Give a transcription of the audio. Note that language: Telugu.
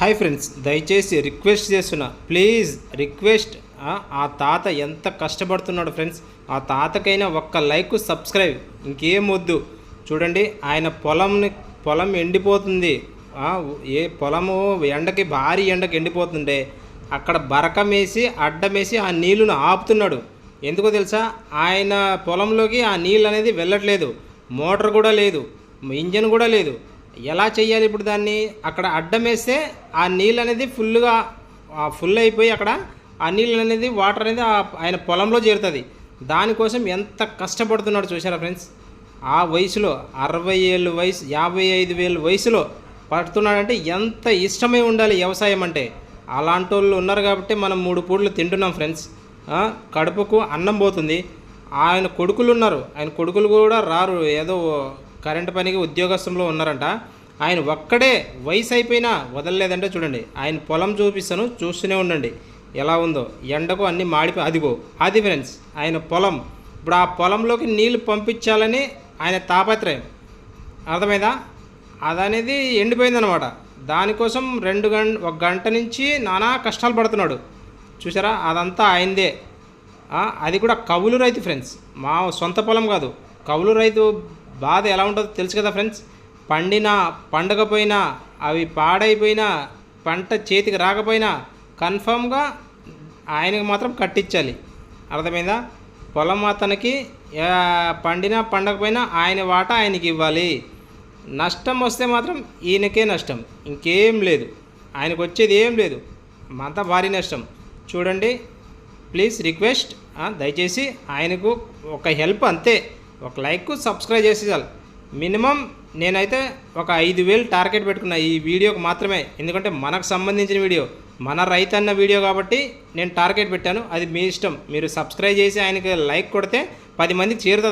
హాయ్ ఫ్రెండ్స్, దయచేసి రిక్వెస్ట్ చేస్తున్నా, ప్లీజ్ రిక్వెస్ట్. ఆ తాత ఎంత కష్టపడుతున్నాడు ఫ్రెండ్స్. ఆ తాతకైనా ఒక్క లైక్, సబ్స్క్రైబ్, ఇంకేం వద్దు. చూడండి, ఆయన పొలం ఎండిపోతుంది. ఏ పొలము ఎండకి, భారీ ఎండకి ఎండిపోతుండే అక్కడ బరకమేసి అడ్డమేసి ఆ నీళ్లను ఆపుతున్నాడు. ఎందుకో తెలుసా? ఆయన పొలంలోకి ఆ నీళ్ళు అనేది వెళ్ళట్లేదు, మోటార్ కూడా లేదు, ఇంజన్ కూడా లేదు. ఎలా చేయాలి ఇప్పుడు దాన్ని? అక్కడ అడ్డం వేస్తే ఆ నీళ్ళు అనేది ఫుల్ అయిపోయి అక్కడ ఆ నీళ్ళు అనేది, వాటర్ అనేది ఆయన పొలంలో చేరుతుంది. దానికోసం ఎంత కష్టపడుతున్నాడు చూసారా ఫ్రెండ్స్. ఆ వయసులో 60 ఏళ్ళ వయసు, 55,000 వయసులో పడుతున్నాడంటే ఎంత ఇష్టమై ఉండాలి వ్యవసాయం అంటే. అలాంటి వాళ్ళు ఉన్నారు కాబట్టి మనం 3 పూటలు తింటున్నాం ఫ్రెండ్స్. కడుపుకు అన్నం పోతుంది. ఆయన కొడుకులు ఉన్నారు, ఆయన కొడుకులు కూడా రారు, ఏదో కరెంటు పనికి ఉద్యోగస్తులో ఉన్నారంట. ఆయన ఒక్కడే వయసు అయిపోయినా వదలలేదంటే చూడండి. ఆయన పొలం చూపిస్తాను, చూస్తూనే ఉండండి ఎలా ఉందో. ఎండకు అన్నీ మాడిపోయి, అదిగో అది ఫ్రెండ్స్ ఆయన పొలం. ఇప్పుడు ఆ పొలంలోకి నీళ్లు పంపించాలని ఆయన తాపత్రయం, అర్థమైందా? అదనేది ఎండిపోయిందనమాట. దానికోసం 1 గంట నుంచి నానా కష్టాలు పడుతున్నాడు చూసారా. అదంతా ఆయనదే. అది కూడా కౌలు రైతు ఫ్రెండ్స్, మా సొంత పొలం కాదు. కౌలు రైతు బాధ ఎలా ఉంటుందో తెలుసు కదా ఫ్రెండ్స్. పండినా, పండకపోయినా, అవి పాడైపోయినా, పంట చేతికి రాకపోయినా కన్ఫామ్గా ఆయనకు మాత్రం కట్టించాలి, అర్థమైందా? పొలం అతనికి పండినా పండకపోయినా ఆయన వాటా ఆయనకి ఇవ్వాలి. నష్టం వస్తే మాత్రం ఈయనకే నష్టం, ఇంకేం లేదు. ఆయనకు వచ్చేది ఏం లేదు, అంతా భారీ నష్టం. చూడండి, ప్లీజ్ రిక్వెస్ట్, దయచేసి ఆయనకు ఒక హెల్ప్ అంతే. ఒక లైక్, సబ్స్క్రైబ్ చేసి చాలు. మినిమం నేనైతే ఒక 5,000 టార్గెట్ పెట్టుకున్నా ఈ వీడియోకి మాత్రమే. ఎందుకంటే మనకు సంబంధించిన వీడియో, మన రైతన్న వీడియో కాబట్టి నేను టార్గెట్ పెట్టాను. అది మీ ఇష్టం. మీరు సబ్స్క్రైబ్ చేసి ఆయనకి లైక్ కొడితే 10 మందికి చేరుతుంది.